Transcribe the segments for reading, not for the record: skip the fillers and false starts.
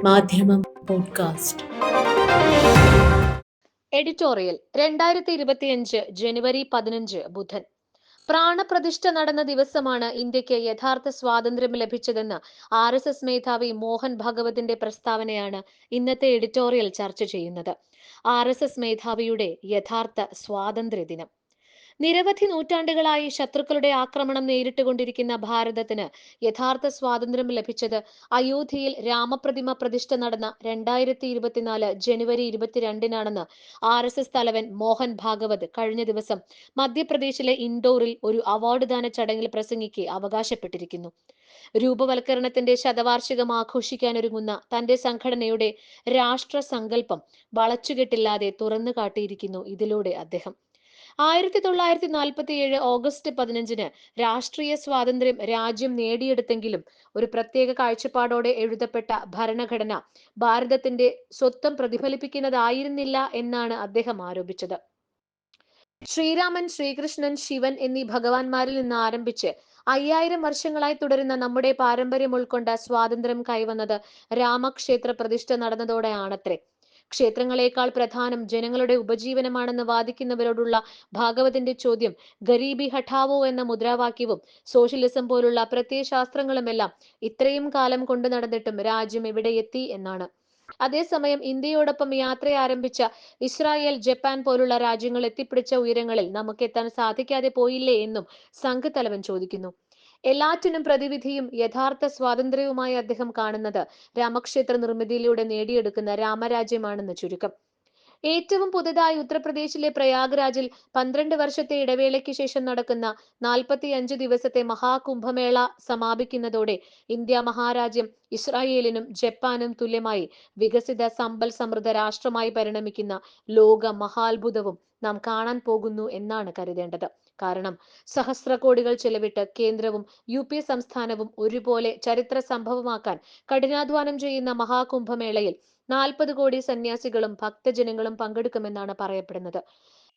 മാധ്യമം podcast. Editorial 2025 ജനുവരി 15 ബുധൻ. പ്രാണപ്രതിഷ്ഠ നടന്ന ദിവസമാണ് ഇന്ത്യക്ക് യഥാർത്ഥ സ്വാതന്ത്ര്യം ലഭിച്ചതെന്ന് RSS മേധാവി മോഹൻ ഭാഗവതിന്റെ പ്രസ്താവനയാണ് ഇന്നത്തെ എഡിറ്റോറിയൽ ചർച്ച ചെയ്യുന്നത്. RSS മേധാവിയുടെ യഥാർത്ഥ സ്വാതന്ത്ര്യ ദിനം. നിരവധി നൂറ്റാണ്ടുകളായി ശത്രുക്കളുടെ ആക്രമണം നേരിട്ടുകൊണ്ടിരിക്കുന്ന ഭാരതത്തിന് യഥാർത്ഥ സ്വാതന്ത്ര്യം ലഭിച്ചത് അയോധ്യയിൽ രാമപ്രതിമ പ്രതിഷ്ഠ നടന്ന 2024 ജനുവരി 22-നാണെന്ന് RSS തലവൻ മോഹൻ ഭാഗവത് കഴിഞ്ഞ ദിവസം മധ്യപ്രദേശിലെ ഇൻഡോറിൽ ഒരു അവാർഡ് ദാന ചടങ്ങിൽ പ്രസംഗിക്കെ അവകാശപ്പെട്ടിരിക്കുന്നു. രൂപവൽക്കരണത്തിന്റെ ശതവാർഷികം ആഘോഷിക്കാനൊരുങ്ങുന്ന തന്റെ സംഘടനയുടെ രാഷ്ട്രസങ്കല്പം വളച്ചുകെട്ടില്ലാതെ തുറന്നു കാട്ടിയിരിക്കുന്നു ഇതിലൂടെ അദ്ദേഹം. 1947 ഓഗസ്റ്റ് 15-ന് രാഷ്ട്രീയ സ്വാതന്ത്ര്യം രാജ്യം നേടിയെടുത്തെങ്കിലും ഒരു പ്രത്യേക കാഴ്ചപ്പാടോടെ എഴുതപ്പെട്ട ഭരണഘടന ഭാരതത്തിന്റെ സ്വത്വം പ്രതിഫലിപ്പിക്കുന്നതായിരുന്നില്ല എന്നാണ് അദ്ദേഹം ആരോപിച്ചത്. ശ്രീരാമൻ, ശ്രീകൃഷ്ണൻ, ശിവൻ എന്നീ ഭഗവാന്മാരിൽ നിന്ന് ആരംഭിച്ച് 5000 വർഷങ്ങളായി തുടരുന്ന നമ്മുടെ പാരമ്പര്യം ഉൾക്കൊണ്ട സ്വാതന്ത്ര്യം കൈവന്നത് രാമക്ഷേത്ര പ്രതിഷ്ഠ നടന്നതോടെയാണത്രേ. ക്ഷേത്രങ്ങളെക്കാൾ പ്രധാനം ജനങ്ങളുടെ ഉപജീവനമാണെന്ന് വാദിക്കുന്നവരോടുള്ള ഭാഗവതിന്റെ ചോദ്യം ഗരീബി ഹഠാവോ എന്ന മുദ്രാവാക്യവും സോഷ്യലിസം പോലുള്ള പ്രത്യയശാസ്ത്രങ്ങളുമെല്ലാം ഇത്രയും കാലം കൊണ്ടു നടന്നിട്ടും രാജ്യം എവിടെ എത്തി എന്നാണ്. അതേസമയം ഇന്ത്യയോടൊപ്പം യാത്ര ആരംഭിച്ച ഇസ്രായേൽ, ജപ്പാൻ പോലുള്ള രാജ്യങ്ങൾ എത്തിപ്പിടിച്ച ഉയരങ്ങളിൽ നമുക്ക് എത്താൻ സാധിക്കാതെ പോയില്ലേ എന്നും സംഘ് തലവൻ ചോദിക്കുന്നു. എല്ലാറ്റിനും പ്രതിവിധിയും യഥാർത്ഥ സ്വാതന്ത്ര്യവുമായി അദ്ദേഹം കാണുന്നത് രാമക്ഷേത്ര നിർമ്മിതിയിലൂടെ നേടിയെടുക്കുന്ന രാമരാജ്യമാണെന്ന് ചുരുക്കം. ഏറ്റവും പുതുതായി ഉത്തർപ്രദേശിലെ പ്രയാഗ്രാജിൽ 12 വർഷത്തെ ഇടവേളയ്ക്ക് ശേഷം നടക്കുന്ന 45 ദിവസത്തെ മഹാകുംഭമേള സമാപിക്കുന്നതോടെ ഇന്ത്യ മഹാരാജ്യം ഇസ്രായേലിനും ജപ്പാനും തുല്യമായി വികസിത സമ്പൽ സമൃദ്ധ രാഷ്ട്രമായി പരിണമിക്കുന്ന ലോക മഹാത്ഭുതവും നാം കാണാൻ പോകുന്നു എന്നാണ് കരുതേണ്ടത്. കാരണം സഹസ്രകോടികൾ ചെലവിട്ട് കേന്ദ്രവും UP സംസ്ഥാനവും ഒരുപോലെ ചരിത്ര സംഭവമാക്കാൻ കഠിനാധ്വാനം ചെയ്യുന്ന മഹാകുംഭമേളയിൽ 40 കോടി സന്യാസികളും ഭക്തജനങ്ങളും പങ്കെടുക്കുമെന്നാണ് പറയപ്പെടുന്നത്.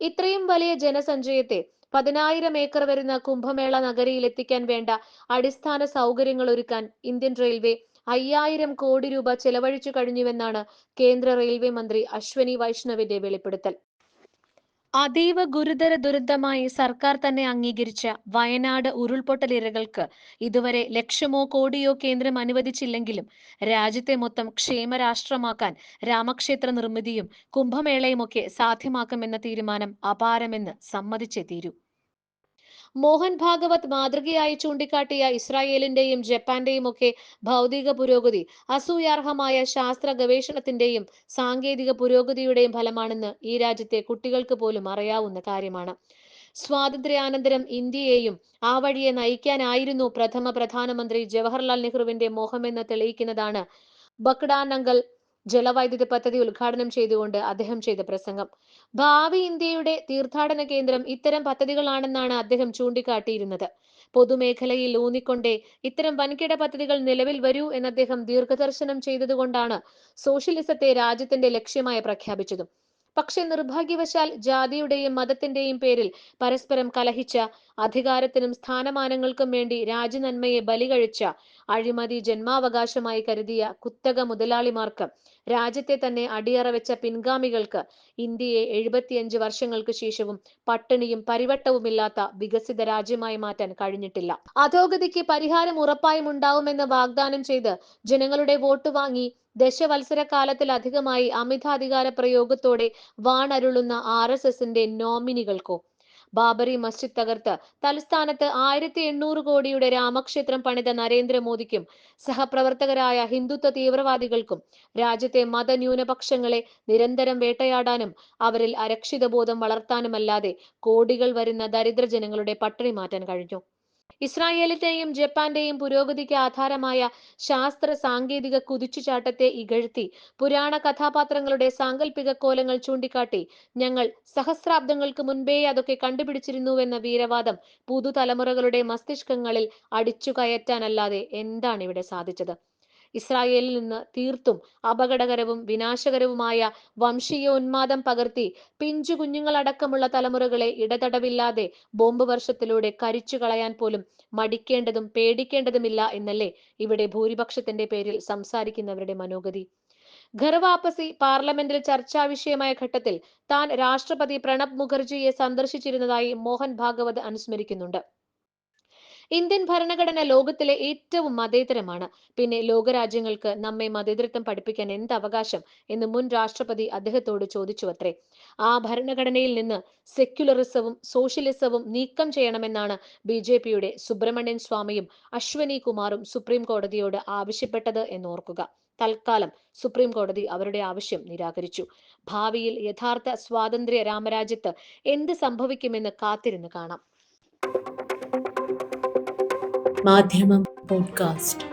ഇത്രയും വലിയ ജനസഞ്ചയത്തെ 10,000 ഏക്കർ വരുന്ന കുംഭമേള നഗരിയിൽ എത്തിക്കാൻ വേണ്ട അടിസ്ഥാന സൗകര്യങ്ങൾ ഒരുക്കാൻ ഇന്ത്യൻ റെയിൽവേ 5000 കോടി രൂപ ചെലവഴിച്ചു കഴിഞ്ഞുവെന്നാണ് കേന്ദ്ര റെയിൽവേ മന്ത്രി അശ്വനി വൈഷ്ണവിന്റെ വെളിപ്പെടുത്തൽ. അതീവ ഗുരുതര ദുരന്തമായി സർക്കാർ തന്നെ അംഗീകരിച്ച വയനാട് ഉരുൾപൊട്ടലിരകൾക്ക് ഇതുവരെ ലക്ഷമോ കോടിയോ കേന്ദ്രം അനുവദിച്ചില്ലെങ്കിലും രാജ്യത്തെ മൊത്തം ക്ഷേമരാഷ്ട്രമാക്കാൻ രാമക്ഷേത്ര നിർമ്മിതിയും കുംഭമേളയുമൊക്കെ സാധ്യമാക്കുമെന്ന തീരുമാനം അപാരമെന്ന് സമ്മതിച്ചേ തീരൂ. മോഹൻ ഭാഗവത് മാതൃകയായി ചൂണ്ടിക്കാട്ടിയ ഇസ്രായേലിന്റെയും ജപ്പാന്റെയും ഒക്കെ ഭൗതിക പുരോഗതി അസൂയാർഹമായ ശാസ്ത്ര ഗവേഷണത്തിന്റെയും സാങ്കേതിക പുരോഗതിയുടെയും ഫലമാണെന്ന് ഈ രാജ്യത്തെ കുട്ടികൾക്ക് പോലും അറിയാവുന്ന കാര്യമാണ്. സ്വാതന്ത്ര്യാനന്തരം ഇന്ത്യയെയും ആ വഴിയെ നയിക്കാനായിരുന്നു പ്രഥമ പ്രധാനമന്ത്രി ജവഹർലാൽ നെഹ്റുവിന്റെ മോഹമെന്ന് തെളിയിക്കുന്നതാണ് ബക്ഡാനങ്കൽ ജലവൈദ്യുത പദ്ധതി ഉദ്ഘാടനം ചെയ്തുകൊണ്ട് അദ്ദേഹം ചെയ്ത പ്രസംഗം. ഭാവി ഇന്ത്യയുടെ തീർത്ഥാടന കേന്ദ്രം ഇത്തരം പദ്ധതികളാണെന്നാണ് അദ്ദേഹം ചൂണ്ടിക്കാട്ടിയിരുന്നത്. പൊതുമേഖലയിൽ ഊന്നിക്കൊണ്ടേ ഇത്തരം വൻകിട പദ്ധതികൾ നിലവിൽ വരൂ എന്ന് അദ്ദേഹം ദീർഘദർശനം ചെയ്തതുകൊണ്ടാണ് സോഷ്യലിസത്തെ രാജ്യത്തിന്റെ ലക്ഷ്യമായി പ്രഖ്യാപിച്ചതും. പക്ഷെ നിർഭാഗ്യവശാൽ ജാതിയുടെയും മതത്തിന്റെയും പേരിൽ പരസ്പരം കലഹിച്ച, അധികാരത്തിനും സ്ഥാനമാനങ്ങൾക്കും വേണ്ടി രാജ്യനന്മയെ ബലികഴിച്ച, അഴിമതി ജന്മാവകാശമായി കരുതിയ കുത്തക മുതലാളിമാർക്ക്, രാജ്യത്തെ തന്നെ അടിയറ വെച്ച പിൻഗാമികൾക്ക് ഇന്ത്യയെ 75 വർഷങ്ങൾക്ക് ശേഷവും പട്ടിണിയും പരിവട്ടവുമില്ലാത്ത വികസിത രാജ്യമായി മാറ്റാൻ കഴിഞ്ഞിട്ടില്ല. അധോഗതിക്ക് പരിഹാരം ഉറപ്പായും ഉണ്ടാവുമെന്ന് വാഗ്ദാനം ചെയ്ത് ജനങ്ങളുടെ വോട്ട് വാങ്ങി ദശവത്സര കാലത്തിലധികമായി അമിതാധികാര പ്രയോഗത്തോടെ വാണരുളുന്ന RSSന്റെ നോമിനികൾക്കോ? ബാബറി മസ്ജിദ് തകർത്ത് തലസ്ഥാനത്ത് 1800 കോടിയുടെ രാമക്ഷേത്രം പണിത നരേന്ദ്രമോദിക്കും സഹപ്രവർത്തകരായ ഹിന്ദുത്വ തീവ്രവാദികൾക്കും രാജ്യത്തെ മതന്യൂനപക്ഷങ്ങളെ നിരന്തരം വേട്ടയാടാനും അവരിൽ അരക്ഷിതബോധം വളർത്താനുമല്ലാതെ കോടികൾ വരുന്ന ദരിദ്ര ജനങ്ങളുടെ പട്ടിണി മാറ്റാൻ കഴിഞ്ഞു. ഇസ്രായേലിന്റെയും ജപ്പാന്റെയും പുരോഗതിക്ക് ആധാരമായ ശാസ്ത്ര സാങ്കേതിക കുതിച്ചുചാട്ടത്തെ ഇകഴ്ത്തി പുരാണ കഥാപാത്രങ്ങളുടെ സാങ്കല്പിക കോലങ്ങൾ ചൂണ്ടിക്കാട്ടി ഞങ്ങൾ സഹസ്രാബ്ദങ്ങൾക്ക് മുൻപേ അതൊക്കെ കണ്ടുപിടിച്ചിരുന്നുവെന്ന വീരവാദം പുതുതലമുറകളുടെ മസ്തിഷ്കങ്ങളിൽ അടിച്ചു കയറ്റാനല്ലാതെ എന്താണ് ഇവിടെ സാധിച്ചത്? ഇസ്രായേലിൽ നിന്ന് തീർത്തും അപകടകരവും വിനാശകരവുമായ വംശീയോന്മാദം പകർത്തി പിഞ്ചു കുഞ്ഞുങ്ങളടക്കമുള്ള തലമുറകളെ ഇടതടവില്ലാതെ ബോംബ് വർഷത്തിലൂടെ കരിച്ചു കളയാൻ പോലും മടിക്കേണ്ടതും പേടിക്കേണ്ടതുമില്ല എന്നല്ലേ ഇവിടെ ഭൂരിപക്ഷത്തിന്റെ പേരിൽ സംസാരിക്കുന്നവരുടെ മനോഗതി. ഘർവാപ്പസി പാർലമെന്റിൽ ചർച്ചാ വിഷയമായ ഘട്ടത്തിൽ താൻ രാഷ്ട്രപതി പ്രണബ് മുഖർജിയെ സന്ദർശിച്ചിരുന്നതായി മോഹൻ ഭാഗവത് അനുസ്മരിക്കുന്നുണ്ട്. ഇന്ത്യൻ ഭരണഘടന ലോകത്തിലെ ഏറ്റവും മതേതരമാണ്. പിന്നെ ലോകരാജ്യങ്ങൾക്ക് നമ്മെ മതേതരത്വം പഠിപ്പിക്കാൻ എന്ത് അവകാശം എന്ന് മുൻ രാഷ്ട്രപതി അദ്ദേഹത്തോട് ചോദിച്ചുവത്രേ. ആ ഭരണഘടനയിൽ നിന്ന് സെക്യുലറിസവും സോഷ്യലിസവും നീക്കം ചെയ്യണമെന്നാണ് BJPയുടെ സുബ്രഹ്മണ്യൻ സ്വാമിയും അശ്വനി കുമാറും സുപ്രീം കോടതിയോട് ആവശ്യപ്പെട്ടത് എന്നോർക്കുക. തൽക്കാലം സുപ്രീം കോടതി അവരുടെ ആവശ്യം നിരാകരിച്ചു. ഭാവിയിൽ യഥാർത്ഥ സ്വാതന്ത്ര്യ രാമരാജ്യത്ത് എന്ത് സംഭവിക്കുമെന്ന് കാത്തിരുന്ന് കാണാം. മാധ്യമം പോഡ്കാസ്റ്റ്.